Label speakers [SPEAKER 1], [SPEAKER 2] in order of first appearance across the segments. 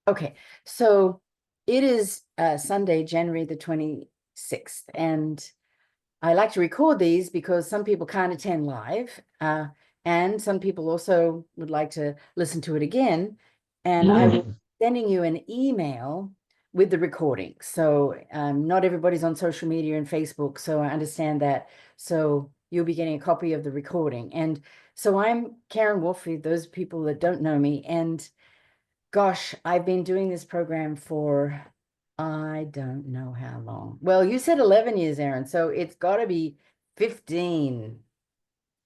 [SPEAKER 1] Okay, so it is Sunday, January the 26th, and I like to record these because some people can't attend live, and some people also would like to listen to it again. And I will be sending you an email with the recording. So not everybody's on social media and Facebook, so I understand that. So you'll be getting a copy of the recording. And so I'm Karen Wolf, for those people that don't know me, and gosh, I've been doing this program for, I don't know how long. Well, you said 11 years, Aaron, so it's got to be 15.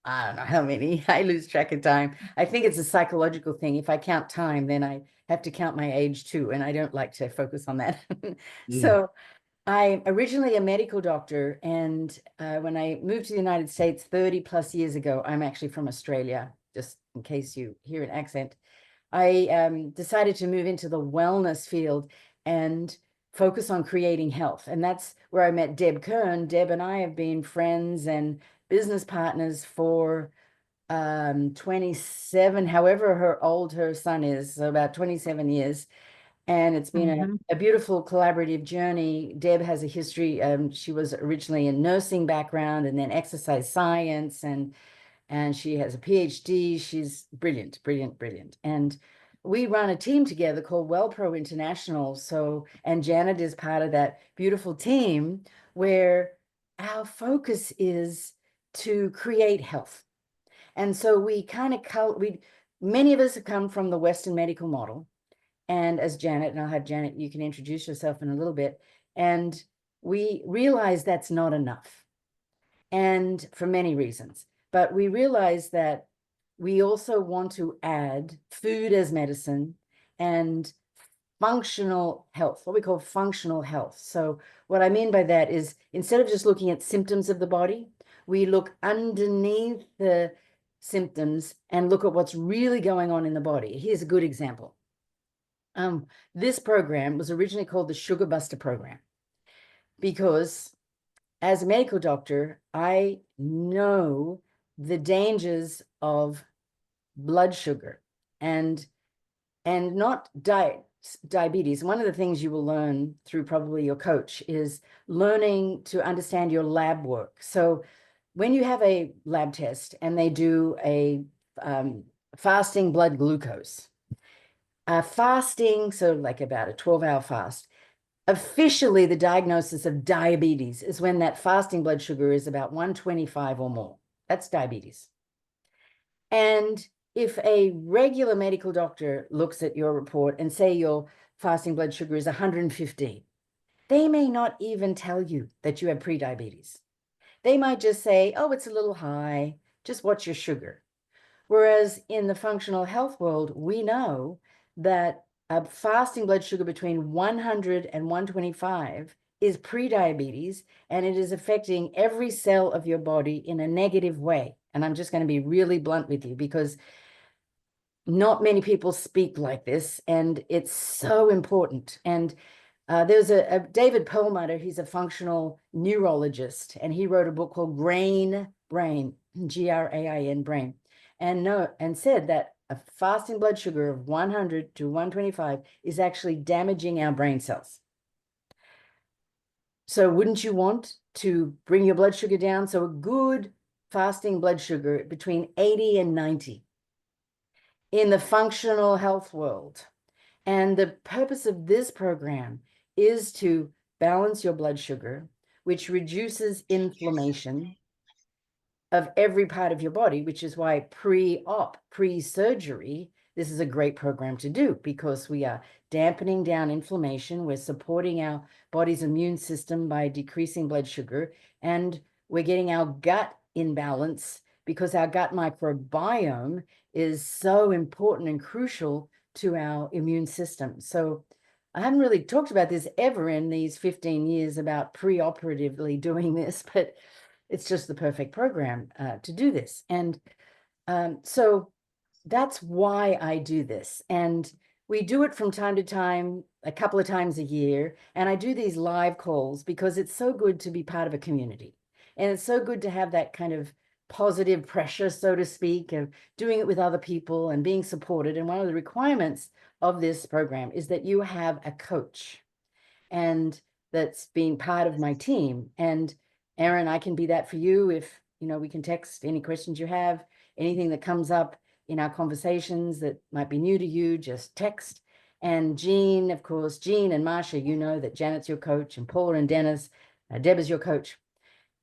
[SPEAKER 1] I don't know how many. I lose track of time. I think it's a psychological thing. If I count time, then I have to count my age too, and I don't like to focus on that. So I'm originally a medical doctor, and when I moved to the United States 30 plus years ago, I'm actually from Australia, just in case you hear an accent. I decided to move into the wellness field and focus on creating health. And that's where I met Deb Kern. Deb and I have been friends and business partners for 27, however old her son is, so about 27 years. And it's been a beautiful collaborative journey. Deb has a history. She was originally a nursing background and then exercise science, and she has a PhD. She's brilliant, brilliant, brilliant. And we run a team together called WellPro International. So, and Janet is part of that beautiful team where our focus is to create health. And so we kind of, many of us have come from the Western medical model. And as Janet, and I'll have Janet, you can introduce yourself in a little bit. And we realize that's not enough, and for many reasons. But we realize that we also want to add food as medicine and functional health, what we call functional health. So what I mean by that is, instead of just looking at symptoms of the body, we look underneath the symptoms and look at what's really going on in the body. Here's a good example. This program was originally called the Sugar Buster program because as a medical doctor, I know the dangers of blood sugar and not diabetes. One of the things you will learn through probably your coach is learning to understand your lab work. So when you have a lab test and they do a fasting blood glucose, fasting, so like about a 12-hour fast, officially the diagnosis of diabetes is when that fasting blood sugar is about 125 or more. That's diabetes. And if a regular medical doctor looks at your report and say your fasting blood sugar is 115, they may not even tell you that you have prediabetes. They might just say, oh, it's a little high, just watch your sugar. Whereas in the functional health world, we know that a fasting blood sugar between 100 and 125 is prediabetes, and it is affecting every cell of your body in a negative way. And I'm just going to be really blunt with you because not many people speak like this, and it's so important. And there's a David Perlmutter, he's a functional neurologist, and he wrote a book called Grain Brain, Grain Brain, and said that a fasting blood sugar of 100 to 125 is actually damaging our brain cells. So wouldn't you want to bring your blood sugar down? So a good fasting blood sugar between 80 and 90 in the functional health world. And the purpose of this program is to balance your blood sugar, which reduces inflammation of every part of your body, which is why pre-op, pre-surgery, this is a great program to do because we are dampening down inflammation. We're supporting our body's immune system by decreasing blood sugar, and we're getting our gut in balance because our gut microbiome is so important and crucial to our immune system. So I haven't really talked about this ever in these 15 years about pre-operatively doing this, but it's just the perfect program to do this. And so that's why I do this. And we do it from time to time, a couple of times a year. And I do these live calls because it's so good to be part of a community. And it's so good to have that kind of positive pressure, so to speak, of doing it with other people and being supported. And one of the requirements of this program is that you have a coach, and that's been part of my team. And Erin, I can be that for you. If, we can text any questions you have, anything that comes up in our conversations that might be new to you, just text. And Jean, of course, Jean and Marsha, that Janet's your coach, and Paula and Dennis, Deb is your coach.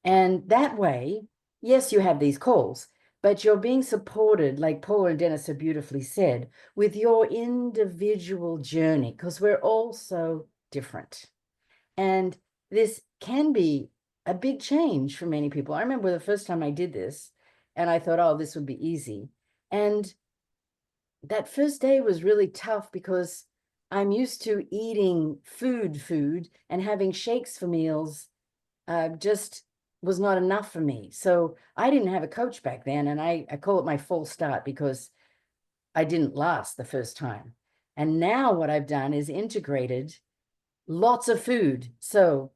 [SPEAKER 1] And that way, yes, you have these calls, but you're being supported, like Paula and Dennis so beautifully said, with your individual journey, because we're all so different. And this can be a big change for many people. I remember the first time I did this, and I thought, oh, this would be easy. And that first day was really tough because I'm used to eating food and having shakes for meals just was not enough for me. So I didn't have a coach back then, and I call it my false start because I didn't last the first time. And now what I've done is integrated lots of food. So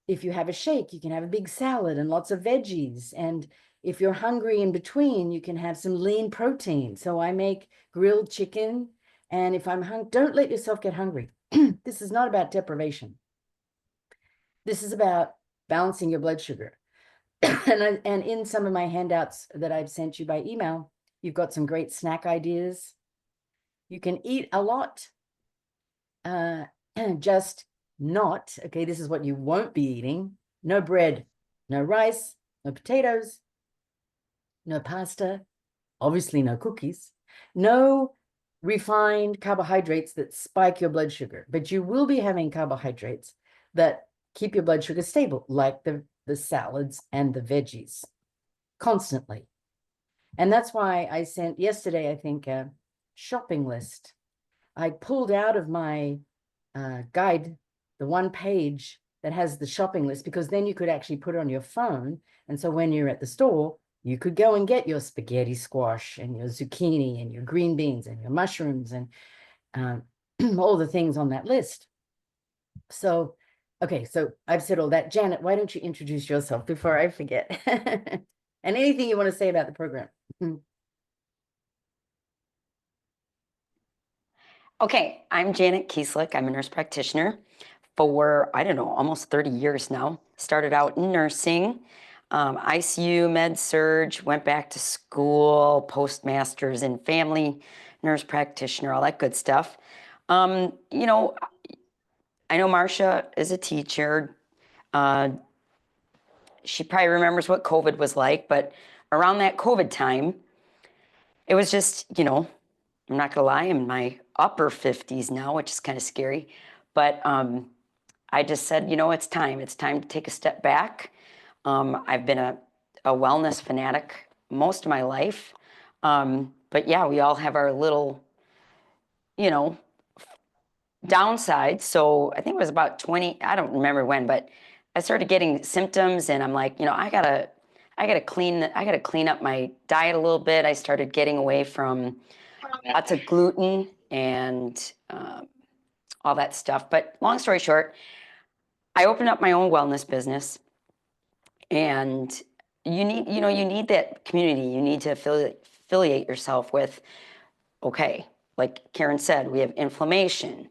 [SPEAKER 1] if you have a shake, you can have a big salad and lots of veggies. And if you're hungry in between, you can have some lean protein. So I make grilled chicken. And if I'm hungry, don't let yourself get hungry. This is not about deprivation. This is about balancing your blood sugar. And in some of my handouts that I've sent you by email, you've got some great snack ideas. You can eat a lot, just not, okay, this is what you won't be eating: no bread, no rice, no potatoes, no pasta, obviously no cookies, no refined carbohydrates that spike your blood sugar, but you will be having carbohydrates that keep your blood sugar stable, like the salads and the veggies, constantly. And that's why I sent yesterday, I think, a shopping list. I pulled out of my guide the one page that has the shopping list, because then you could actually put it on your phone. And so when you're at the store, you could go and get your spaghetti squash and your zucchini and your green beans and your mushrooms and all the things on that list. So, okay, so I've said all that. Janet, why don't you introduce yourself before I forget? And anything you want to say about the program.
[SPEAKER 2] Okay, I'm Janet Kieslick. I'm a nurse practitioner for, I don't know, almost 30 years now. Started out in nursing, ICU, med-surg, went back to school, postmasters in family, nurse practitioner, all that good stuff. I know Marcia is a teacher. She probably remembers what COVID was like, but around that COVID time, it was just, I'm not gonna lie, I'm in my upper 50s now, which is kind of scary. But I just said, it's time. It's time to take a step back. I've been a wellness fanatic most of my life. But yeah, we all have our little, downsides. So I think it was about 20, I don't remember when, but I started getting symptoms, and I'm like, I gotta clean up my diet a little bit. I started getting away from lots of gluten and all that stuff. But long story short, I opened up my own wellness business, and you need that community. You need to affiliate yourself with, okay, like Karen said, we have inflammation,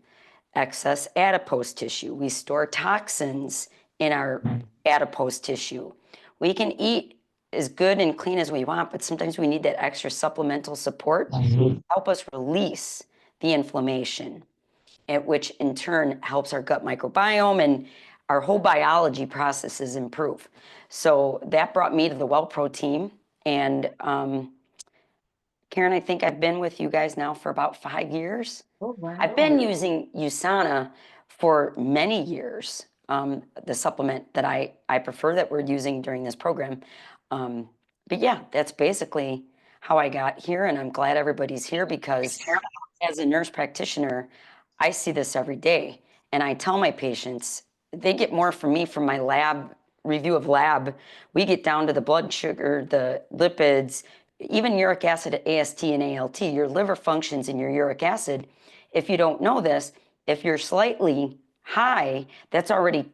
[SPEAKER 2] excess adipose tissue. We store toxins in our adipose tissue. We can eat as good and clean as we want, but sometimes we need that extra supplemental support to help us release the inflammation, which in turn helps our gut microbiome and our whole biology processes improve. So that brought me to the WellPro team. And Karen, I think I've been with you guys now for about 5 years.
[SPEAKER 1] Oh, wow.
[SPEAKER 2] I've been using USANA for many years, the supplement that I prefer that we're using during this program. But yeah, that's basically how I got here, and I'm glad everybody's here, because as a nurse practitioner, I see this every day, and I tell my patients, they get more from me from my lab review of lab. We get down to the blood sugar, the lipids, even uric acid, AST and ALT. Your liver functions in your uric acid. If you don't know this, if you're slightly high, that's already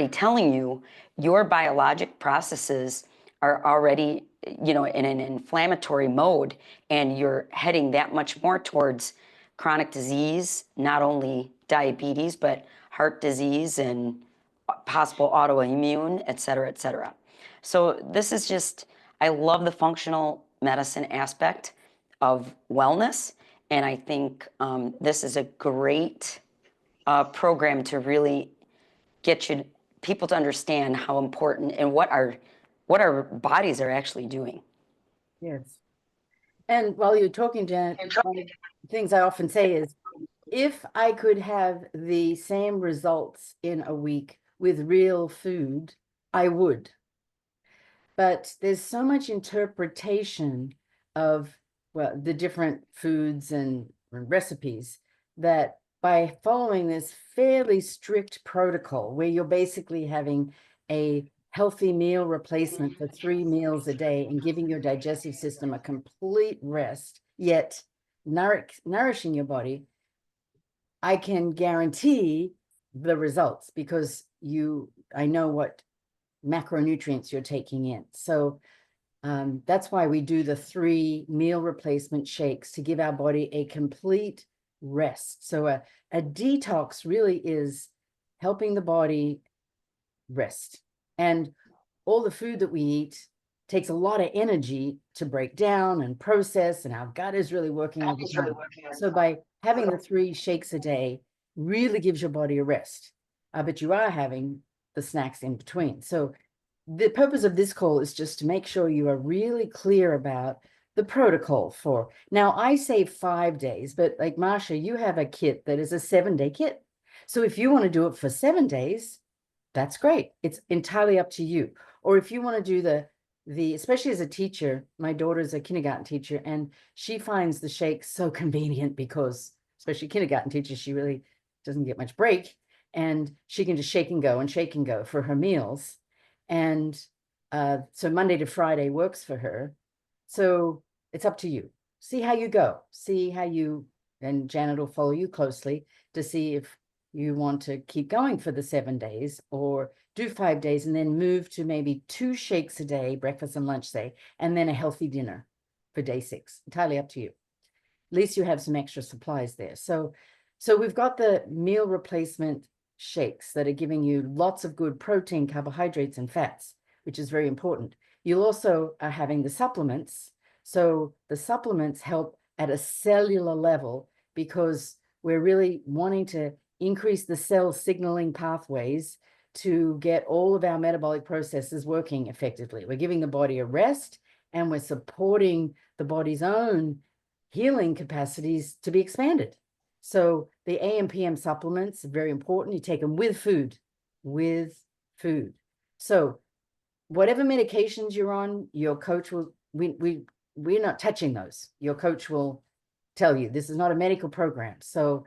[SPEAKER 2] telling you your biologic processes are already you know, in an inflammatory mode, and you're heading that much more towards chronic disease, not only diabetes, but heart disease and possible autoimmune, et cetera, et cetera. So this is just, I love the functional medicine aspect of wellness. And I think this is a great program to really get people to understand how important and what our bodies are actually doing.
[SPEAKER 1] Yes. And while you're talking, Janet, one of the things I often say is, if I could have the same results in a week with real food, I would. But there's so much interpretation of, well, the different foods and recipes, that by following this fairly strict protocol where you're basically having a healthy meal replacement for 3 meals a day and giving your digestive system a complete rest, yet nourishing your body, I can guarantee the results because I know what macronutrients you're taking in. So that's why we do the 3 meal replacement shakes, to give our body a complete rest. So a detox really is helping the body rest. And all the food that we eat takes a lot of energy to break down and process, and our gut is really working overtime. So by having the 3 shakes a day really gives your body a rest, but you are having the snacks in between. So the purpose of this call is just to make sure you are really clear about the protocol for. Now, I say 5 days, but like Marsha, you have a kit that is a 7-day kit. So if you want to do it for 7 days, that's great. It's entirely up to you. Or if you want to do the especially as a teacher, my daughter's a kindergarten teacher, and she finds the shakes so convenient because, especially kindergarten teacher, she really doesn't get much break, and she can just shake and go for her meals. And so Monday to Friday works for her. So it's up to you. See how you go. See how you, and Janet will follow you closely to see if you want to keep going for the 7 days, or do 5 days and then move to maybe 2 shakes a day, breakfast and lunch day, and then a healthy dinner for day 6. Entirely up to you. At least you have some extra supplies there. So we've got the meal replacement shakes that are giving you lots of good protein, carbohydrates, and fats, which is very important. You also are having the supplements. So the supplements help at a cellular level because we're really wanting to increase the cell signaling pathways to get all of our metabolic processes working effectively. We're giving the body a rest, and we're supporting the body's own healing capacities to be expanded. So the AM PM supplements are very important. You take them with food, So whatever medications you're on, your coach will, we're not touching those. Your coach will tell you this is not a medical program. So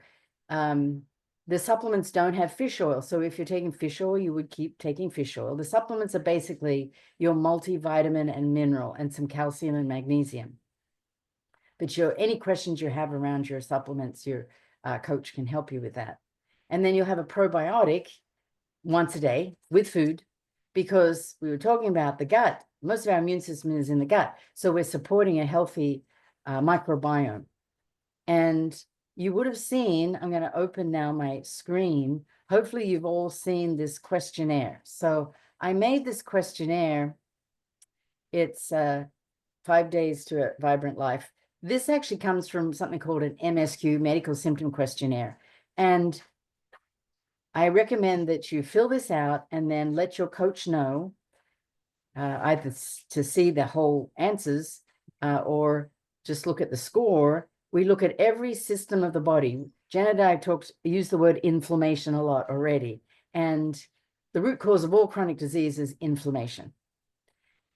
[SPEAKER 1] the supplements don't have fish oil. So if you're taking fish oil, you would keep taking fish oil. The supplements are basically your multivitamin and mineral and some calcium and magnesium. But any questions you have around your supplements, your coach can help you with that. And then you'll have a probiotic once a day with food, because we were talking about the gut. Most of our immune system is in the gut. So we're supporting a healthy microbiome. And you would have seen, I'm going to open now my screen. Hopefully you've all seen this questionnaire. So I made this questionnaire. It's 5 days to a vibrant life. This actually comes from something called an MSQ, Medical Symptom Questionnaire. And I recommend that you fill this out and then let your coach know, either to see the whole answers or just look at the score. We look at every system of the body. Janet and I used the word inflammation a lot already. And the root cause of all chronic disease is inflammation.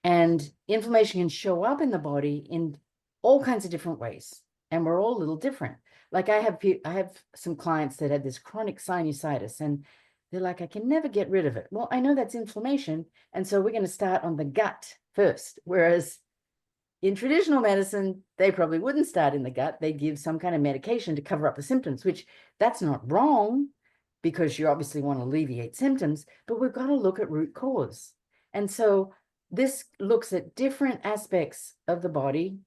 [SPEAKER 1] And inflammation can show up in the body in all kinds of different ways. And we're all a little different. Like I have some clients that had this chronic sinusitis, and they're like, I can never get rid of it. Well, I know that's inflammation. And so we're going to start on the gut first. Whereas in traditional medicine, they probably wouldn't start in the gut. They'd give some kind of medication to cover up the symptoms, which that's not wrong, because you obviously want to alleviate symptoms, but we've got to look at root cause. And so this looks at different aspects of the body.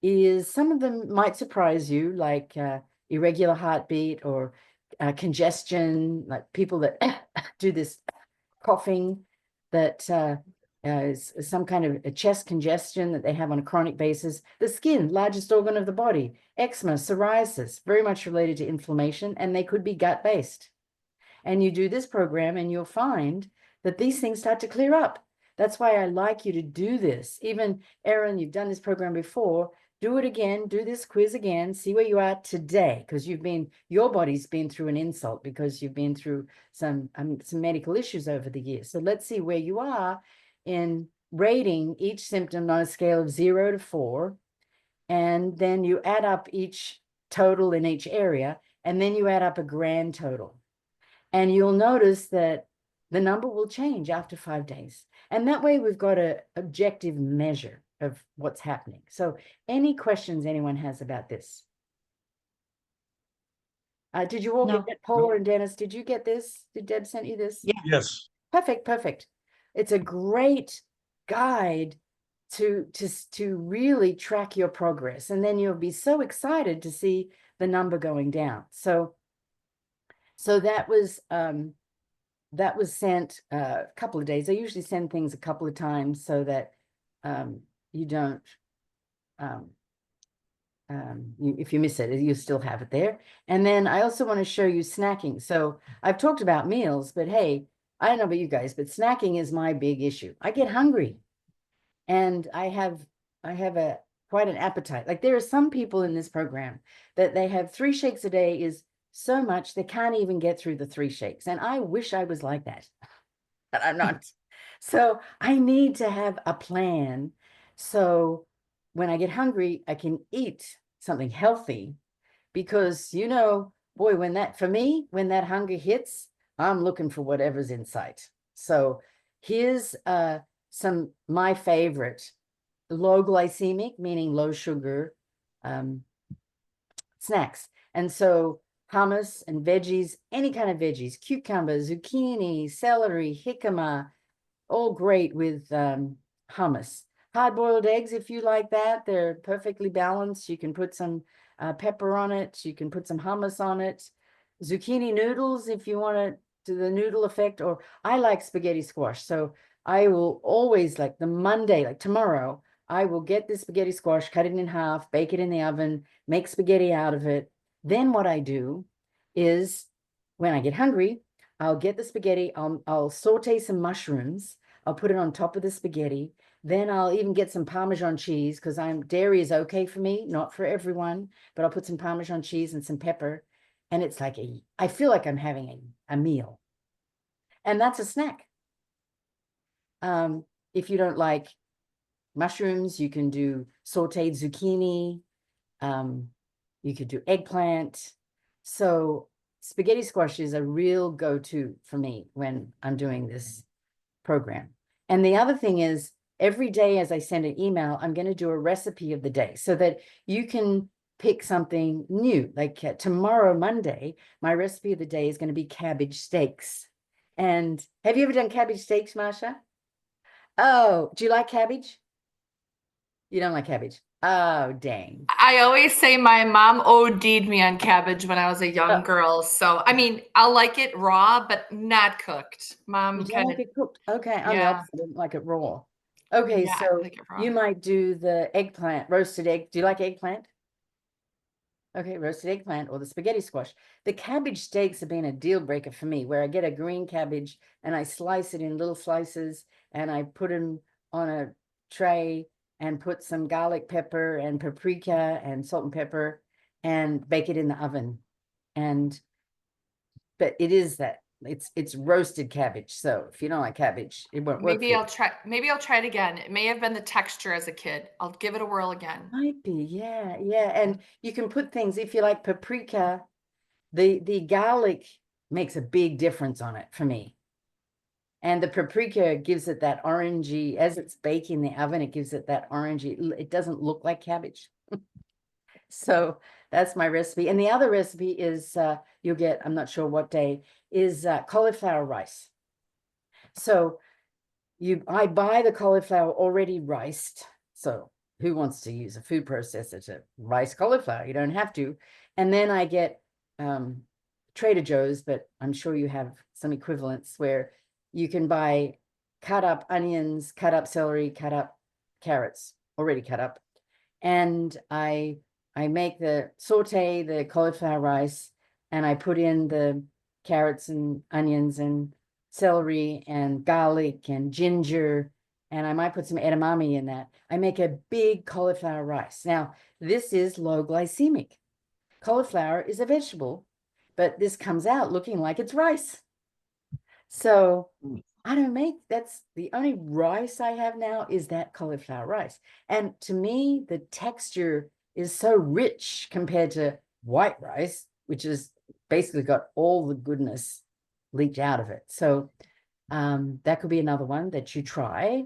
[SPEAKER 1] Some of them might surprise you, like irregular heartbeat or congestion, like people that do this coughing, that is some kind of a chest congestion that they have on a chronic basis. The skin, largest organ of the body, eczema, psoriasis, very much related to inflammation, and they could be gut-based. And you do this program and you'll find that these things start to clear up. That's why I like you to do this. Even Erin, you've done this program before. Do it again, do this quiz again, see where you are today, because your body's been through an insult because you've been through some medical issues over the years. So let's see where you are in rating each symptom on a scale of 0 to 4. And then you add up each total in each area, and then you add up a grand total. And you'll notice that the number will change after 5 days. And that way we've got an objective measure of what's happening. So any questions anyone has about this? Did you all get that, Paul and Dennis? Did you get this? Did Deb send you this?
[SPEAKER 3] Yeah. Yes.
[SPEAKER 1] Perfect. It's a great guide to really track your progress. And then you'll be so excited to see the number going down. So that was sent a couple of days. I usually send things a couple of times so that you don't, if you miss it, you still have it there. And then I also want to show you snacking. So I've talked about meals, but hey, I don't know about you guys, but snacking is my big issue. I get hungry and I have quite an appetite. Like there are some people in this program that they have 3 shakes a day is so much they can't even get through the 3 shakes. And I wish I was like that, but I'm not. So I need to have a plan. So when I get hungry, I can eat something healthy because, boy, when that hunger hits, I'm looking for whatever's in sight. So here's my favorite low glycemic, meaning low sugar snacks. And so hummus and veggies, any kind of veggies, cucumber, zucchini, celery, jicama, all great with hummus. Hard-boiled eggs, if you like that, they're perfectly balanced. You can put some pepper on it. You can put some hummus on it. Zucchini noodles, if you want to do the noodle effect, or I like spaghetti squash. So I will always, like the Monday, like tomorrow, I will get the spaghetti squash, cut it in half, bake it in the oven, make spaghetti out of it. Then what I do is when I get hungry, I'll get the spaghetti, I'll saute some mushrooms, I'll put it on top of the spaghetti. Then I'll even get some Parmesan cheese because dairy is okay for me, not for everyone, but I'll put some Parmesan cheese and some pepper. And it's like I feel like I'm having a meal. And that's a snack. If you don't like mushrooms, you can do sauteed zucchini. You could do eggplant. So spaghetti squash is a real go-to for me when I'm doing this program. And the other thing is, every day as I send an email, I'm going to do a recipe of the day so that you can pick something new. Like tomorrow, Monday, my recipe of the day is going to be cabbage steaks. And have you ever done cabbage steaks, Marsha? Oh, do you like cabbage? You don't like cabbage? Oh, dang.
[SPEAKER 4] I always say my mom OD'd me on cabbage when I was a young girl. So, I mean, I'll like it raw, but not cooked. Mom
[SPEAKER 1] You don't like it cooked? Okay, I'm the
[SPEAKER 4] Yeah.
[SPEAKER 1] opposite. I don't like it raw. Okay,
[SPEAKER 4] Yeah, I
[SPEAKER 1] so
[SPEAKER 4] like it raw.
[SPEAKER 1] you might do the eggplant, roasted egg. Do you like eggplant? Okay, roasted eggplant or the spaghetti squash. The cabbage steaks have been a deal breaker for me, where I get a green cabbage and I slice it in little slices and I put them on a tray and put some garlic pepper and paprika and salt and pepper and bake it in the oven. But it is that it's roasted cabbage. So if you don't like cabbage, it won't work.
[SPEAKER 4] Maybe I'll try it again. It may have been the texture as a kid. I'll give it a whirl again.
[SPEAKER 1] Might be, yeah. And you can put things, if you like paprika, the garlic makes a big difference on it for me. And the paprika gives it that orangey, as it's baking in the oven, it gives it that orangey, it doesn't look like cabbage. So that's my recipe. And the other recipe is, you'll get, I'm not sure what day, is cauliflower rice. So I buy the cauliflower already riced. So who wants to use a food processor to rice cauliflower? You don't have to. And then I get Trader Joe's, but I'm sure you have some equivalents where you can buy cut up onions, cut up celery, cut up carrots, already cut up. And I make the saute the cauliflower rice, and I put in the carrots and onions and celery and garlic and ginger, and I might put some edamame in that. I make a big cauliflower rice. Now, this is low glycemic. Cauliflower is a vegetable, but this comes out looking like it's rice. So I don't make, that's the only rice I have now is that cauliflower rice. And to me, the texture is so rich compared to white rice, which is basically got all the goodness leaked out of it. So that could be another one that you try.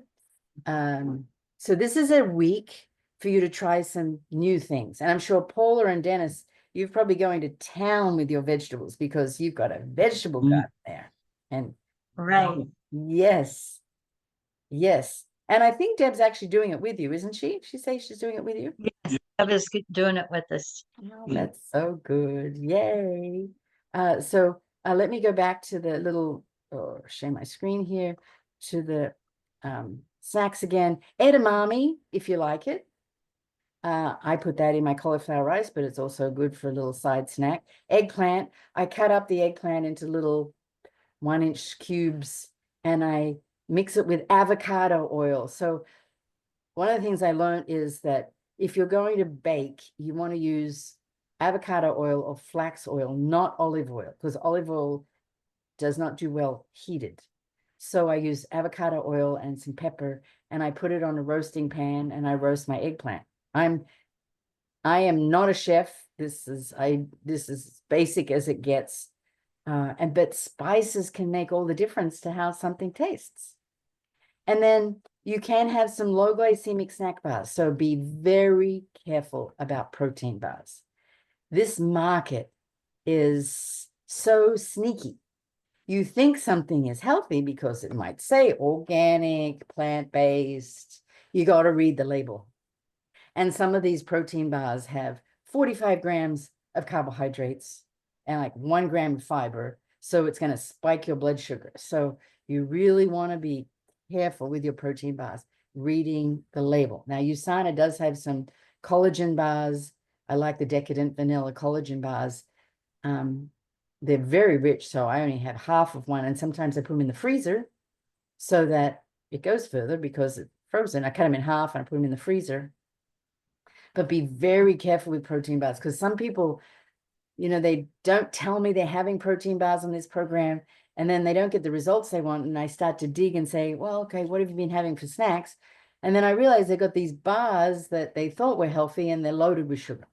[SPEAKER 1] So this is a week for you to try some new things. And I'm sure Paula and Dennis, you're probably going to town with your vegetables because you've got a vegetable garden there. And
[SPEAKER 3] Right.
[SPEAKER 1] yes, yes. And I think Deb's actually doing it with you, isn't she? She says she's doing it with you.
[SPEAKER 3] Yes, I was doing it with us.
[SPEAKER 1] Oh, that's so good. Yay. So let me go back to the little, share my screen here, to the snacks again. Edamame, if you like it. I put that in my cauliflower rice, but it's also good for a little side snack. Eggplant, I cut up the eggplant into little 1-inch cubes, and I mix it with avocado oil. So one of the things I learned is that if you're going to bake, you want to use avocado oil or flax oil, not olive oil, because olive oil does not do well heated. So I use avocado oil and some pepper, and I put it on a roasting pan, and I roast my eggplant. I am not a chef. This is basic as it gets. But spices can make all the difference to how something tastes. And then you can have some low glycemic snack bars. So be very careful about protein bars. This market is so sneaky. You think something is healthy because it might say organic, plant-based. You got to read the label. And some of these protein bars have 45 grams of carbohydrates and like 1 gram of fiber. So it's going to spike your blood sugar. So you really want to be careful with your protein bars, reading the label. Now, USANA does have some collagen bars. I like the Decadent Vanilla collagen bars. They're very rich, so I only have half of one. And sometimes I put them in the freezer so that it goes further because it's frozen. I cut them in half and I put them in the freezer. But be very careful with protein bars, because some people, they don't tell me they're having protein bars on this program, and then they don't get the results they want. And I start to dig and say, well, okay, what have you been having for snacks? And then I realize they've got these bars that they thought were healthy and they're loaded with sugar.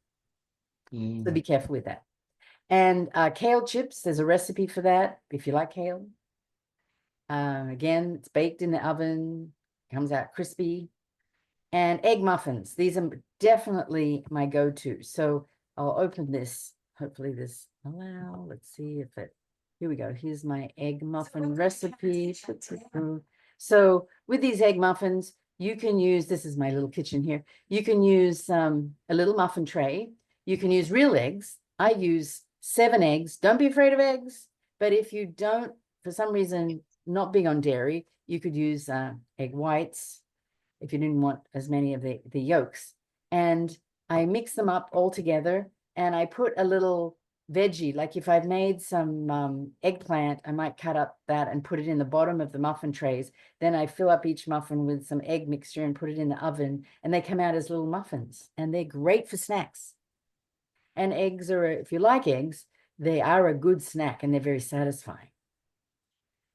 [SPEAKER 1] So be careful with that. And kale chips, there's a recipe for that if you like kale. Again, it's baked in the oven, comes out crispy. And egg muffins, these are definitely my go-to. So I'll open this. Hopefully this allow. Let's see if it, here we go. Here's my egg muffin recipe. So with these egg muffins, you can use, this is my little kitchen here. You can use a little muffin tray. You can use real eggs. I use 7 eggs. Don't be afraid of eggs. But if you don't, for some reason, not big on dairy, you could use egg whites if you didn't want as many of the yolks. And I mix them up all together, and I put a little veggie, like if I've made some eggplant, I might cut up that and put it in the bottom of the muffin trays. Then I fill up each muffin with some egg mixture and put it in the oven, and they come out as little muffins, and they're great for snacks. And eggs are, if you like eggs, they are a good snack, and they're very satisfying.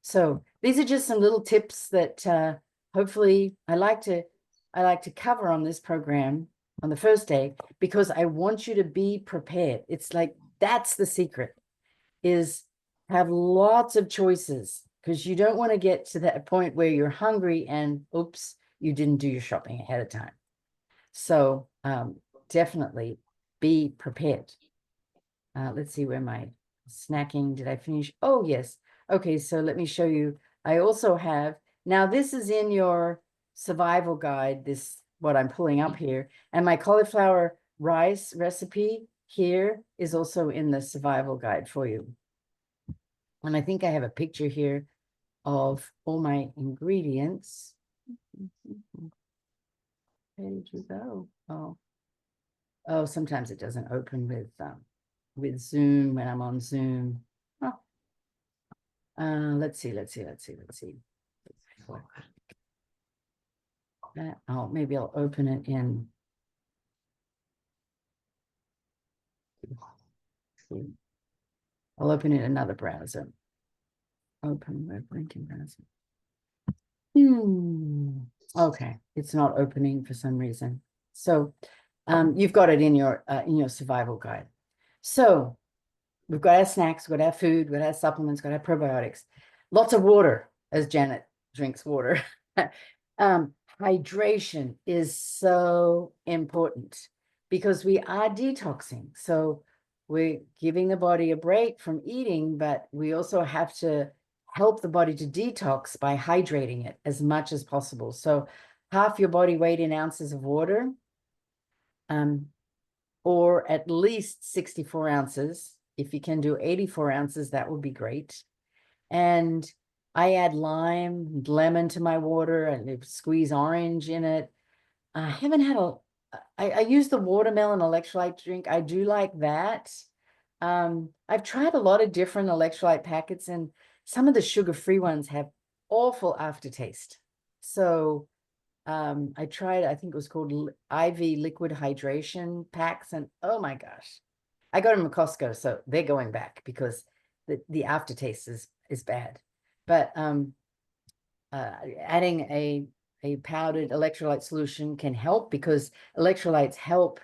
[SPEAKER 1] So these are just some little tips that hopefully I like to cover on this program on the first day, because I want you to be prepared. It's like, that's the secret, is have lots of choices, because you don't want to get to that point where you're hungry and oops, you didn't do your shopping ahead of time. So definitely be prepared. Let's see where my snacking, did I finish? Oh, yes. Okay, so let me show you. I also have Now, this is in your survival guide, this, what I'm pulling up here. And my cauliflower rice recipe here is also in the survival guide for you. And I think I have a picture here of all my ingredients. Where did you go? Oh, sometimes it doesn't open with Zoom when I'm on Zoom. Oh. Let's see. Oh, maybe I'll open it in. I'll open it in another browser. Open web linking browser. Okay, it's not opening for some reason. So you've got it in your survival guide. So we've got our snacks, we've got our food, we've got our supplements, we've got our probiotics. Lots of water, as Janet drinks water. Hydration is so important because we are detoxing. So we're giving the body a break from eating, but we also have to help the body to detox by hydrating it as much as possible. So half your body weight in ounces of water, or at least 64 ounces. If you can do 84 ounces, that would be great. And I add lime, lemon to my water, and squeeze orange in it. I haven't had I use the watermelon electrolyte drink. I do like that. I've tried a lot of different electrolyte packets, and some of the sugar-free ones have awful aftertaste. So I tried, I think it was called IV liquid hydration packs, and oh my gosh, I got them at Costco, so they're going back because the aftertaste is bad. But adding a powdered electrolyte solution can help because electrolytes help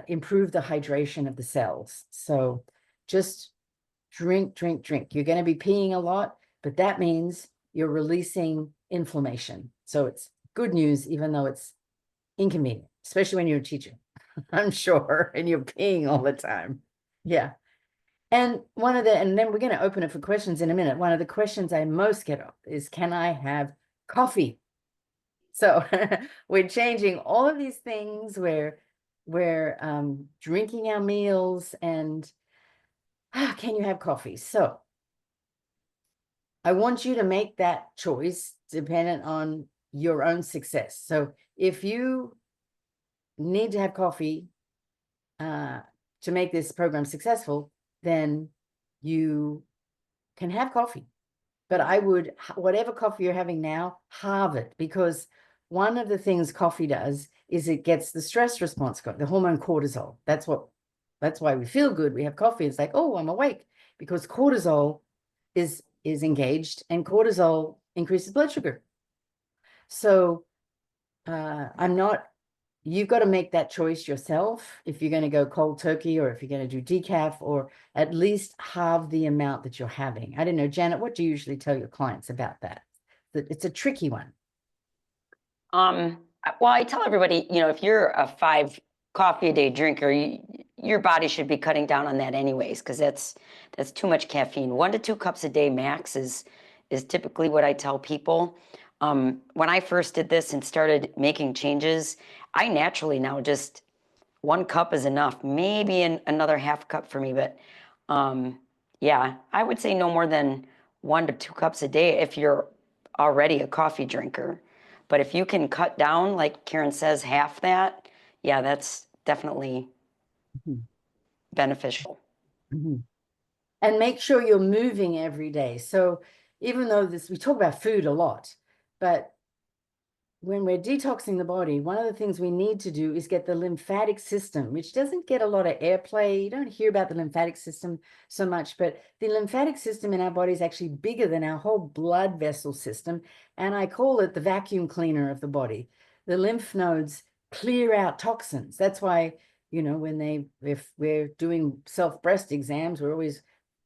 [SPEAKER 1] improve the hydration of the cells. So just drink. You're going to be peeing a lot, but that means you're releasing inflammation. So it's good news, even though it's inconvenient, especially when you're a teacher, I'm sure, and you're peeing all the time. Yeah. And and then we're going to open it for questions in a minute. One of the questions I most get is, can I have coffee? So we're changing all of these things. We're drinking our meals, and can you have coffee? So I want you to make that choice dependent on your own success. So if you need to have coffee to make this program successful, then you can have coffee. But I would, whatever coffee you're having now, halve it, because one of the things coffee does is it gets the stress response, the hormone cortisol. That's why we feel good. We have coffee. It's like, oh, I'm awake, because cortisol is engaged, and cortisol increases blood sugar. So you've got to make that choice yourself if you're going to go cold turkey, or if you're going to do decaf, or at least halve the amount that you're having. I don't know, Janet, what do you usually tell your clients about that? It's a tricky one.
[SPEAKER 2] Well, I tell everybody, if you're a 5 coffee a day drinker, your body should be cutting down on that anyways, because that's too much caffeine. 1 to 2 cups a day max is typically what I tell people. When I first did this and started making changes, I naturally now just 1 cup is enough, maybe another half cup for me. But yeah, I would say no more than 1 to 2 cups a day if you're already a coffee drinker. But if you can cut down, like Karen says, half that, yeah, that's definitely beneficial.
[SPEAKER 1] And make sure you're moving every day. So even though we talk about food a lot, but when we're detoxing the body, one of the things we need to do is get the lymphatic system, which doesn't get a lot of airplay. You don't hear about the lymphatic system so much, but the lymphatic system in our body is actually bigger than our whole blood vessel system. And I call it the vacuum cleaner of the body. The lymph nodes clear out toxins. That's why, if we're doing self-breast exams, we're always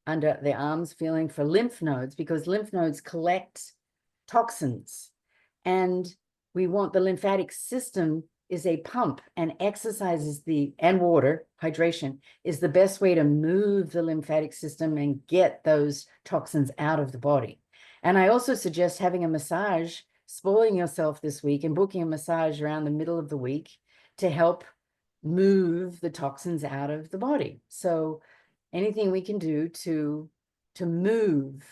[SPEAKER 1] under their arms feeling for lymph nodes, because lymph nodes collect toxins. And we want the lymphatic system is a pump, and exercises and water, hydration, is the best way to move the lymphatic system and get those toxins out of the body. And I also suggest having a massage, spoiling yourself this week and booking a massage around the middle of the week to help move the toxins out of the body. So anything we can do to move,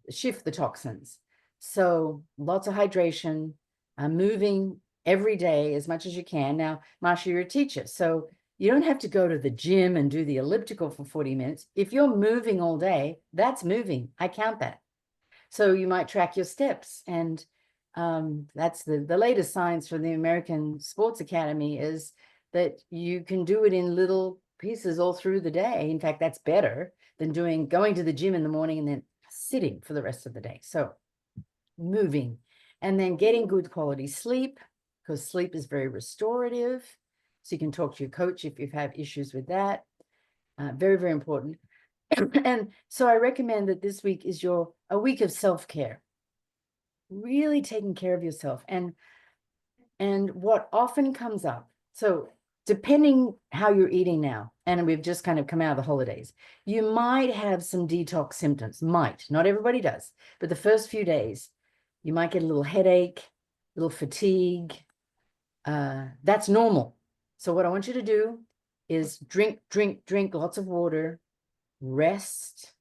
[SPEAKER 1] shift the toxins. So lots of hydration, moving every day as much as you can. Now, Marsha, you're a teacher, so you don't have to go to the gym and do the elliptical for 40 minutes. If you're moving all day, that's moving. I count that. So you might track your steps. And that's the latest science from the American Sports Academy, is that you can do it in little pieces all through the day. In fact, that's better than going to the gym in the morning and then sitting for the rest of the day. So moving, and then getting good quality sleep, because sleep is very restorative. So you can talk to your coach if you've had issues with that. Very, very important. And so I recommend that this week is a week of self-care, really taking care of yourself. And what often comes up, so depending how you're eating now, and we've just kind of come out of the holidays, you might have some detox symptoms. Not everybody does, but the first few days, you might get a little headache, a little fatigue. That's normal. So what I want you to do is drink lots of water, rest,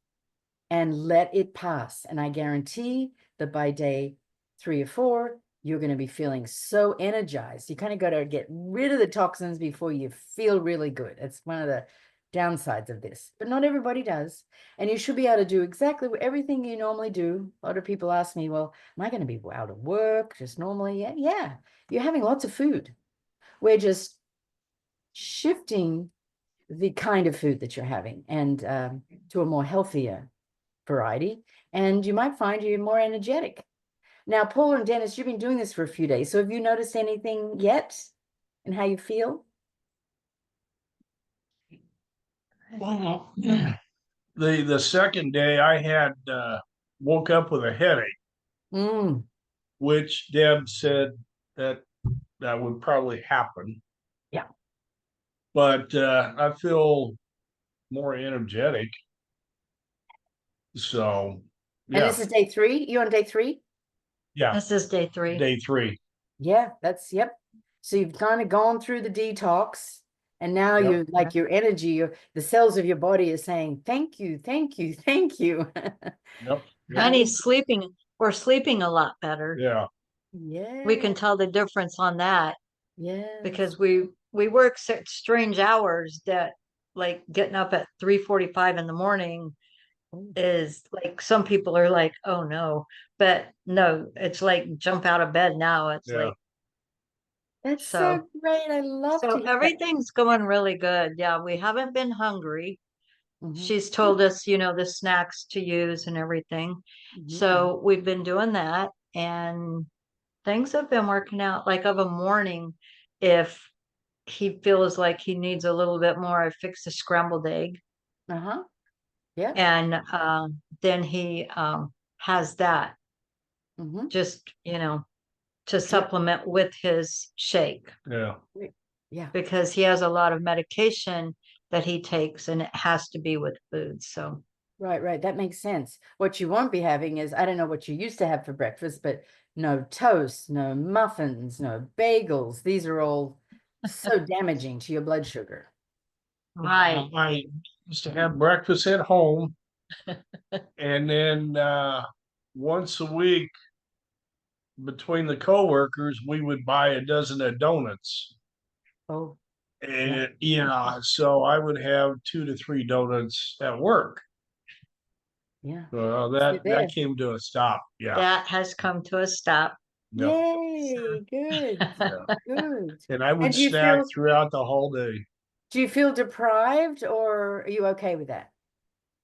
[SPEAKER 1] and let it pass. And I guarantee that by day 3 or 4, you're going to be feeling so energized. You kind of got to get rid of the toxins before you feel really good. It's one of the downsides of this, but not everybody does. And you should be able to do exactly everything you normally do. A lot of people ask me, well, am I going to be out of work just normally? Yeah. You're having lots of food. We're just shifting the kind of food that you're having, and to a more healthier variety, and you might find you're more energetic. Now, Paula and Dennis, you've been doing this for a few days, so have you noticed anything yet in how you feel?
[SPEAKER 5] Well, the second day I had woke up with a headache, which Deb said that would probably happen.
[SPEAKER 1] Yeah.
[SPEAKER 5] But I feel more energetic. So,
[SPEAKER 1] And this is day 3? You on day 3?
[SPEAKER 5] Yeah.
[SPEAKER 3] This is day 3.
[SPEAKER 5] Day 3.
[SPEAKER 1] Yeah, yep. So you've kind of gone through the detox, and now
[SPEAKER 5] Yep.
[SPEAKER 1] you like your energy, the cells of your body is saying, thank you.
[SPEAKER 5] Yep.
[SPEAKER 3] And he's sleeping. We're sleeping a lot better.
[SPEAKER 5] Yeah.
[SPEAKER 1] Yeah.
[SPEAKER 3] We can tell the difference on that.
[SPEAKER 1] Yeah.
[SPEAKER 3] Because we work such strange hours that, like, getting up at 3:45 in the morning is like, some people are like, oh no, but no, it's like jump out of bed now. It's like,
[SPEAKER 1] that's so great. I love to
[SPEAKER 3] so
[SPEAKER 1] hear that.
[SPEAKER 3] everything's going really good. Yeah, we haven't been hungry. She's told us, the snacks to use and everything. So we've been doing that, and things have been working out. Like, of a morning, if he feels like he needs a little bit more, I fix a scrambled egg.
[SPEAKER 1] Yeah.
[SPEAKER 3] And then he has that just, to supplement with his shake.
[SPEAKER 5] Yeah.
[SPEAKER 1] Yeah.
[SPEAKER 3] Because he has a lot of medication that he takes, and it has to be with food. So
[SPEAKER 1] Right. That makes sense. What you won't be having is, I don't know what you used to have for breakfast, but no toast, no muffins, no bagels. These are all so damaging to your blood sugar.
[SPEAKER 3] right.
[SPEAKER 5] I used to have breakfast at home, and then once a week between the coworkers, we would buy a dozen of donuts.
[SPEAKER 1] Oh.
[SPEAKER 5] And so I would have 2 to 3 donuts at work.
[SPEAKER 1] Yeah.
[SPEAKER 5] So that came to a stop. Yeah.
[SPEAKER 3] That has come to a stop.
[SPEAKER 5] Yep.
[SPEAKER 1] Yay, good. Good.
[SPEAKER 5] And I would
[SPEAKER 1] And do you
[SPEAKER 5] snack
[SPEAKER 1] feel-
[SPEAKER 5] throughout the whole day.
[SPEAKER 1] Do you feel deprived, or are you okay with that?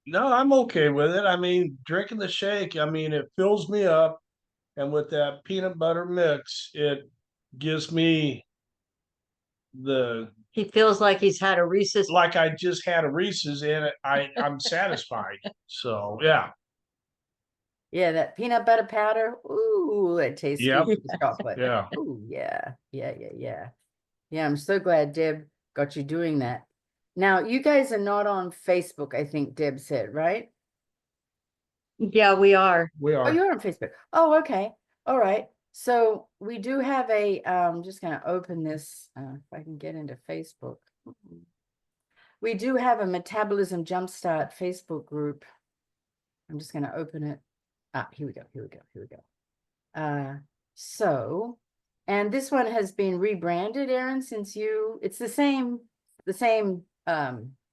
[SPEAKER 5] No, I'm okay with it. I mean, drinking the shake, I mean, it fills me up. And with that peanut butter mix, it gives me
[SPEAKER 3] he feels like he's had a Reese's.
[SPEAKER 5] like I just had a Reese's, and I'm satisfied. So yeah.
[SPEAKER 1] Yeah, that peanut butter powder. Ooh, it tastes good with the chocolate.
[SPEAKER 5] Yeah.
[SPEAKER 1] Ooh, yeah. Yeah, I'm so glad Deb got you doing that. Now, you guys are not on Facebook, I think Deb said, right?
[SPEAKER 3] Yeah, we are.
[SPEAKER 5] We
[SPEAKER 1] Oh,
[SPEAKER 5] are.
[SPEAKER 1] you're on Facebook. Oh, okay. All right. So we do have a, I'm just going to open this, if I can get into Facebook. We do have a Metabolism Jumpstart Facebook group. I'm just going to open it. Ah, here we go. Here we go. Here we go. So, and this one has been rebranded, Erin, since it's the same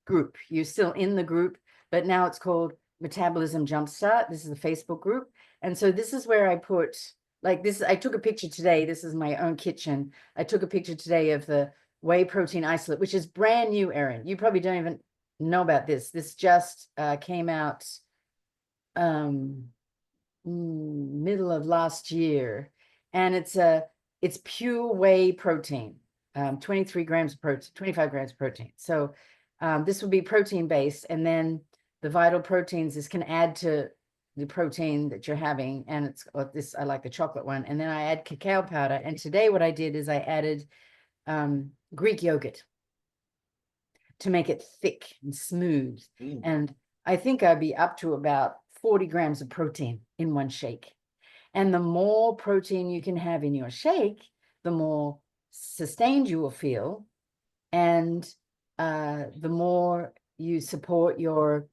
[SPEAKER 1] group. You're still in the group, but now it's called Metabolism Jumpstart. This is the Facebook group. And so this is where I put, like this, I took a picture today. This is my own kitchen. I took a picture today of the whey protein isolate, which is brand new, Erin. You probably don't even know about this. This just came out middle of last year, and it's pure whey protein, 23 grams of protein, 25 grams of protein. So this will be protein based, and then the vital proteins, this can add to the protein that you're having. And it's this, I like the chocolate one, and then I add cacao powder. And today what I did is I added Greek yogurt to make it thick and smooth. And I think I'd be up to about 40 grams of protein in one shake. And the more protein you can have in your shake, the more sustained you will feel, and the more you support your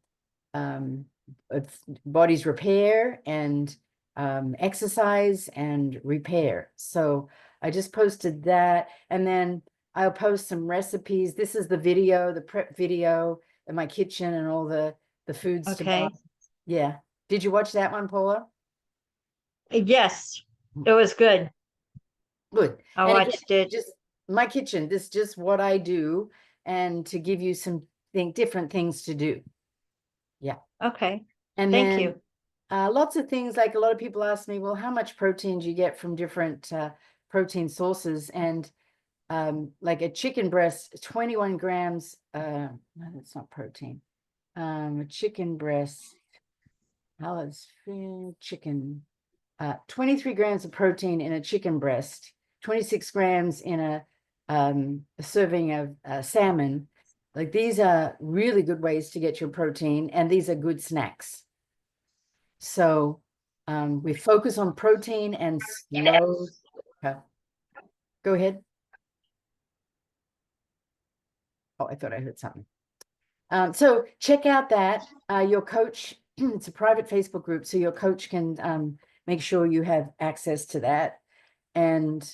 [SPEAKER 1] body's repair and exercise and repair. So I just posted that, and then I'll post some recipes. This is the video, the prep video in my kitchen and all the foods to buy.
[SPEAKER 3] Okay.
[SPEAKER 1] Yeah. Did you watch that one, Paula?
[SPEAKER 3] Yes, it was good.
[SPEAKER 1] Good.
[SPEAKER 3] I
[SPEAKER 1] And again,
[SPEAKER 3] watched it.
[SPEAKER 1] just my kitchen, this is just what I do, and to give you some different things to do. Yeah.
[SPEAKER 3] Okay.
[SPEAKER 1] And
[SPEAKER 3] Thank
[SPEAKER 1] then
[SPEAKER 3] you.
[SPEAKER 1] lots of things, like a lot of people ask me, well, how much protein do you get from different protein sources? And like a chicken breast, 21 grams, no, that's not protein. A chicken breast, chicken, 23 grams of protein in a chicken breast, 26 grams in a serving of salmon. Like, these are really good ways to get your protein, and these are good snacks. So we focus on protein and slow. Go ahead. Oh, I thought I heard something. So check out that. Your coach, it's a private Facebook group, so your coach can make sure you have access to that. And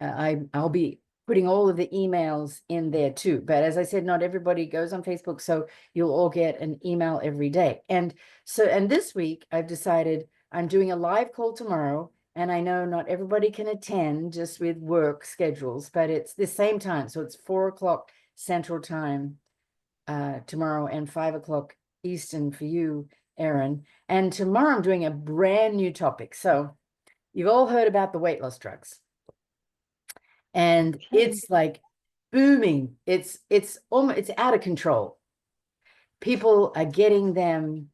[SPEAKER 1] I'll be putting all of the emails in there too. But as I said, not everybody goes on Facebook, so you'll all get an email every day. And so, and this week I've decided I'm doing a live call tomorrow, and I know not everybody can attend just with work schedules, but it's the same time. So it's 4 o'clock Central Time tomorrow, and 5 o'clock Eastern for you, Erin. And tomorrow I'm doing a brand new topic. So you've all heard about the weight loss drugs, and it's like booming. It's almost, it's out of control. People are getting them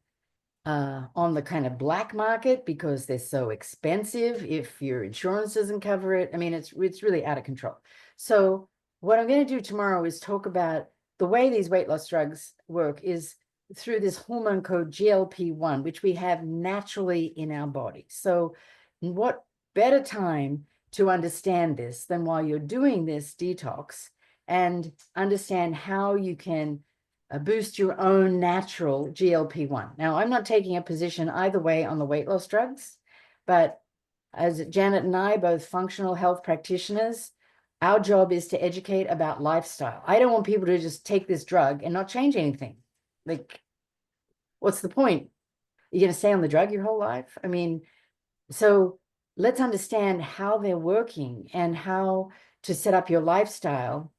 [SPEAKER 1] on the kind of black market because they're so expensive if your insurance doesn't cover it. I mean, it's really out of control. So what I'm going to do tomorrow is talk about the way these weight loss drugs work is through this hormone called GLP-1, which we have naturally in our body. So what better time to understand this than while you're doing this detox, and understand how you can boost your own natural GLP-1. Now, I'm not taking a position either way on the weight loss drugs, but as Janet and I, both functional health practitioners, our job is to educate about lifestyle. I don't want people to just take this drug and not change anything. Like, what's the point? You're going to stay on the drug your whole life? I mean, so let's understand how they're working and how to set up your lifestyle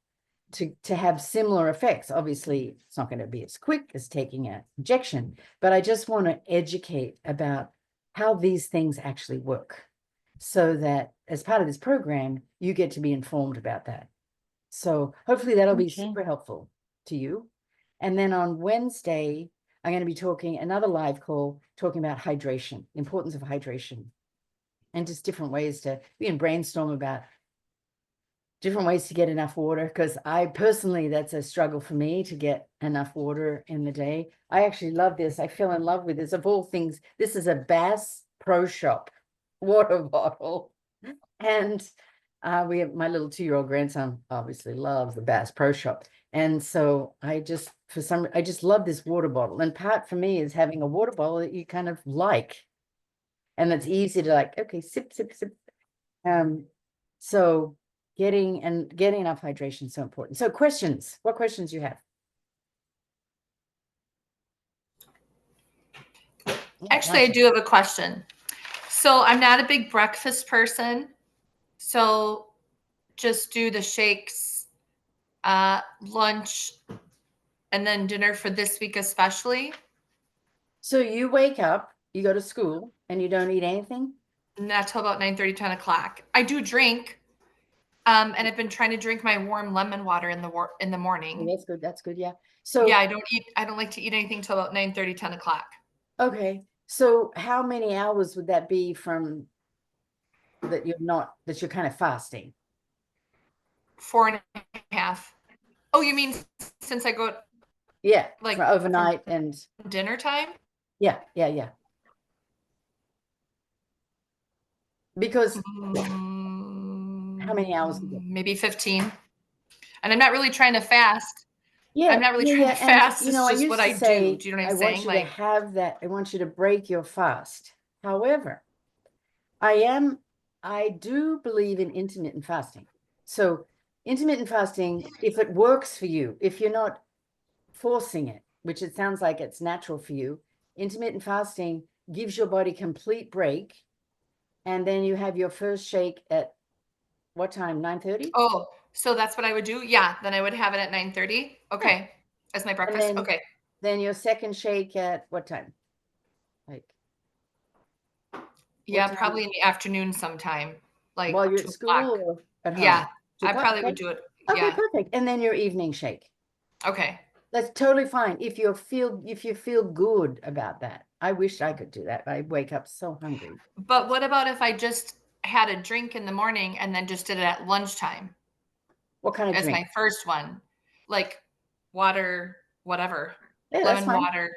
[SPEAKER 1] to have similar effects. Obviously, it's not going to be as quick as taking an injection, but I just want to educate about how these things actually work, so that as part of this program, you get to be informed about that. So hopefully that'll be super helpful to you. And then on Wednesday, I'm going to be talking another live call, talking about hydration, the importance of hydration, and just different ways to, we can brainstorm about different ways to get enough water, because I personally, that's a struggle for me to get enough water in the day. I actually love this. I fell in love with this. Of all things, this is a Bass Pro Shop water bottle. And we have my little 2-year-old grandson obviously loves the Bass Pro Shop. And so I just love this water bottle. And part for me is having a water bottle that you kind of like. And it's easy to like, okay, sip, sip, sip. So getting enough hydration is so important. So questions, what questions you have?
[SPEAKER 4] Actually, I do have a question. So I'm not a big breakfast person. So just do the shakes, lunch, and then dinner for this week especially.
[SPEAKER 1] So you wake up, you go to school, and you don't eat anything?
[SPEAKER 4] Not till about 9:30, 10 o'clock. I do drink, and I've been trying to drink my warm lemon water in the morning.
[SPEAKER 1] Oh, that's good. That's good. Yeah. So
[SPEAKER 4] yeah, I don't like to eat anything till about 9:30, 10 o'clock.
[SPEAKER 1] okay. So how many hours would that be from that you're kind of fasting?
[SPEAKER 4] 4.5. Oh, you mean since I go
[SPEAKER 1] Yeah,
[SPEAKER 4] like
[SPEAKER 1] for overnight and
[SPEAKER 4] dinner time?
[SPEAKER 1] yeah. Because how many hours is it?
[SPEAKER 4] Maybe 15. And I'm not really trying to fast.
[SPEAKER 1] Yeah,
[SPEAKER 4] I'm not really trying to
[SPEAKER 1] and
[SPEAKER 4] fast.
[SPEAKER 1] you
[SPEAKER 4] It's
[SPEAKER 1] know, I
[SPEAKER 4] just
[SPEAKER 1] used
[SPEAKER 4] what
[SPEAKER 1] to
[SPEAKER 4] I
[SPEAKER 1] say,
[SPEAKER 4] do. Do you know what
[SPEAKER 1] I
[SPEAKER 4] I'm
[SPEAKER 1] want
[SPEAKER 4] saying?
[SPEAKER 1] you to
[SPEAKER 4] Like,
[SPEAKER 1] have that. I want you to break your fast. However, I do believe in intermittent fasting. So intermittent fasting, if it works for you, if you're not forcing it, which it sounds like it's natural for you, intermittent fasting gives your body complete break. And then you have your first shake at what time? 9:30?
[SPEAKER 4] oh, so that's what I would do? Yeah, then I would have it at 9:30. Okay. As my breakfast.
[SPEAKER 1] then-
[SPEAKER 4] Okay.
[SPEAKER 1] Then your second shake at what time? Like
[SPEAKER 4] Yeah,
[SPEAKER 1] time?
[SPEAKER 4] probably in the afternoon sometime. Like
[SPEAKER 1] While you're
[SPEAKER 4] 2
[SPEAKER 1] at
[SPEAKER 4] o'clock.
[SPEAKER 1] school or at home?
[SPEAKER 4] Yeah,
[SPEAKER 1] 2
[SPEAKER 4] I
[SPEAKER 1] o'clock,
[SPEAKER 4] probably
[SPEAKER 1] okay.
[SPEAKER 4] would do it.
[SPEAKER 1] Okay,
[SPEAKER 4] Yeah.
[SPEAKER 1] perfect. And then your evening shake.
[SPEAKER 4] Okay.
[SPEAKER 1] That's totally fine. If you feel good about that. I wish I could do that. I wake up so hungry.
[SPEAKER 4] But what about if I just had a drink in the morning and then just did it at lunchtime
[SPEAKER 1] What kind of
[SPEAKER 4] as
[SPEAKER 1] drink?
[SPEAKER 4] my first one? Like water, whatever.
[SPEAKER 1] Yeah, that's
[SPEAKER 4] Lemon
[SPEAKER 1] fine.
[SPEAKER 4] water.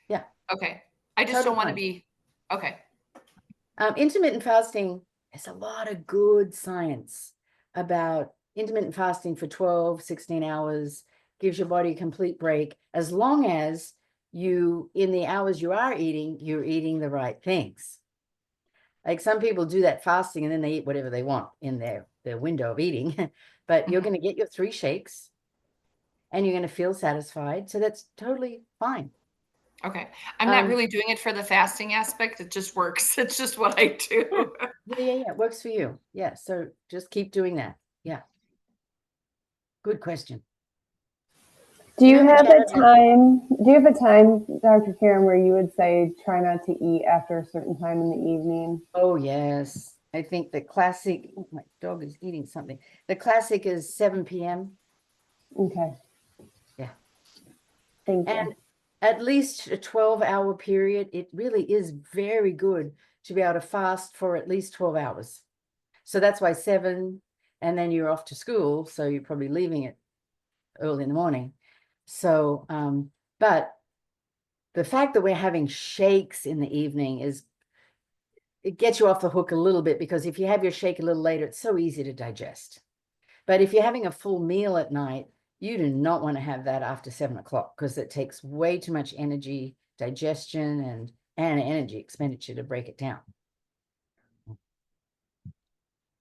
[SPEAKER 1] Yeah.
[SPEAKER 4] Okay. I just
[SPEAKER 1] Totally
[SPEAKER 4] don't want to
[SPEAKER 1] fine.
[SPEAKER 4] be okay.
[SPEAKER 1] Intermittent fasting, there's a lot of good science about intermittent fasting for 12, 16 hours, gives your body a complete break, as long as you, in the hours you are eating, you're eating the right things. Like some people do that fasting and then they eat whatever they want in their window of eating, but you're going to get your 3 shakes and you're going to feel satisfied. So that's totally fine.
[SPEAKER 4] Okay. I'm not really doing it for the fasting aspect. It just works. It's just what I do.
[SPEAKER 1] Yeah. It works for you. Yeah. So just keep doing that. Yeah. Good question.
[SPEAKER 6] Do you have a time, Dr. Karen, where you would say try not to eat after a certain time in the evening?
[SPEAKER 1] Oh, yes. I think the classic, oh, my dog is eating something. The classic is 7 p.m.
[SPEAKER 6] Okay.
[SPEAKER 1] Yeah.
[SPEAKER 6] Thank you.
[SPEAKER 1] And at least a 12-hour period, it really is very good to be able to fast for at least 12 hours. So that's why 7, and then you're off to school. So you're probably leaving it early in the morning. So, but the fact that we're having shakes in the evening it gets you off the hook a little bit, because if you have your shake a little later, it's so easy to digest. But if you're having a full meal at night, you do not want to have that after 7 o'clock, because it takes way too much energy, digestion, and energy expenditure to break it down.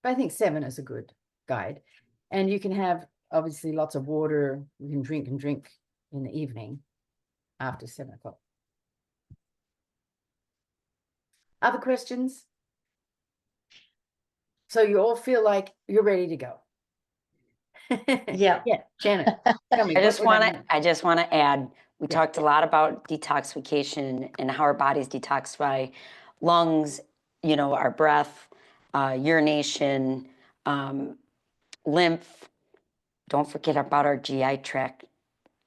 [SPEAKER 1] But I think 7 is a good guide. And you can have obviously lots of water. You can drink and drink in the evening after 7 o'clock. Other questions? So you all feel like you're ready to go.
[SPEAKER 3] Yeah.
[SPEAKER 1] Yeah, Janet, tell me.
[SPEAKER 2] I just
[SPEAKER 1] what
[SPEAKER 2] want to add, we
[SPEAKER 1] Yeah.
[SPEAKER 2] talked a lot about detoxification and how our bodies detoxify lungs, you know, our breath, urination, lymph. Don't forget about our GI tract.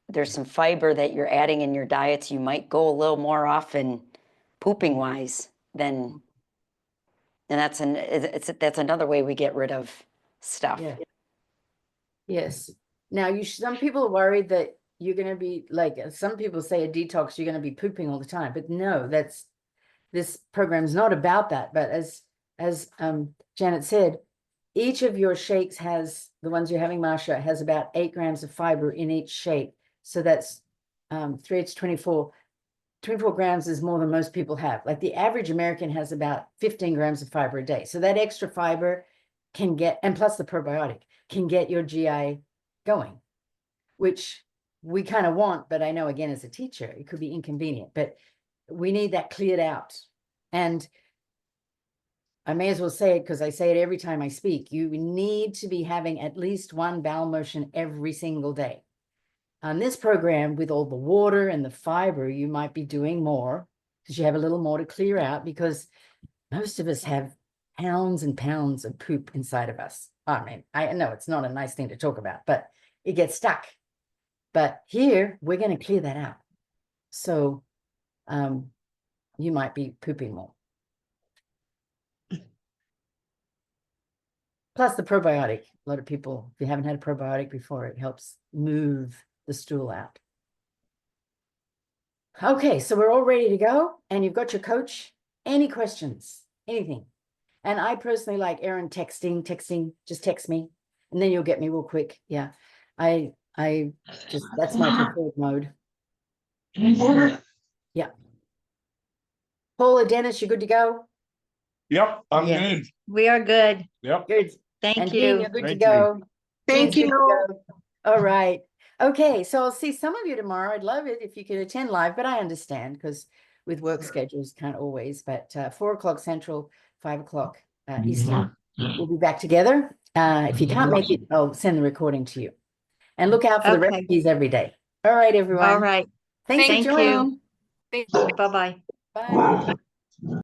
[SPEAKER 2] There's some fiber that you're adding in your diets. You might go a little more often pooping wise than, and that's another way we get rid of stuff.
[SPEAKER 1] Yeah. Yes. Now, some people are worried that you're going to be like, some people say a detox, you're going to be pooping all the time, but no, this program is not about that. But as Janet said, each of your shakes has, the ones you're having, Marsha, has about 8 grams of fiber in each shake. So that's 3 to 24. 24 grams is more than most people have. Like the average American has about 15 grams of fiber a day. So that extra fiber can get, and plus the probiotic, can get your GI going, which we kind of want, but I know, again, as a teacher, it could be inconvenient, but we need that cleared out. And I may as well say it because I say it every time I speak. You need to be having at least one bowel motion every single day. On this program, with all the water and the fiber, you might be doing more because you have a little more to clear out, because most of us have pounds and pounds of poop inside of us. I mean, I know it's not a nice thing to talk about, but it gets stuck. But here, we're going to clear that out. So you might be pooping more. Plus the probiotic. A lot of people, if you haven't had a probiotic before, it helps move the stool out. Okay, so we're all ready to go, and you've got your coach. Any questions? Anything? And I personally like Erin texting, just text me, and then you'll get me real quick. Yeah, I just, that's my preferred mode. Yeah. Paula, Dennis, you're good to go?
[SPEAKER 5] Yep, I'm
[SPEAKER 3] Yes.
[SPEAKER 5] good.
[SPEAKER 3] We are good.
[SPEAKER 5] Yep.
[SPEAKER 1] Good.
[SPEAKER 3] Thank
[SPEAKER 1] And
[SPEAKER 3] you.
[SPEAKER 1] Dean, you're good to
[SPEAKER 5] Thank
[SPEAKER 1] go.
[SPEAKER 6] Thank
[SPEAKER 1] Dean's good
[SPEAKER 6] you.
[SPEAKER 1] to go. All right. Okay, so I'll see some of you tomorrow. I'd love it if you could attend live, but I understand because with work schedules can't always. But 4 o'clock Central, 5 o'clock Eastern, we'll be back together. If you can't make it, I'll send the recording to you. And look out for the
[SPEAKER 3] Okay.
[SPEAKER 1] recipes every day. All right, everyone.
[SPEAKER 3] All right.
[SPEAKER 1] Thanks for
[SPEAKER 3] Thank
[SPEAKER 1] joining.
[SPEAKER 3] you.
[SPEAKER 4] Thank you.
[SPEAKER 3] Bye-bye.
[SPEAKER 1] Bye.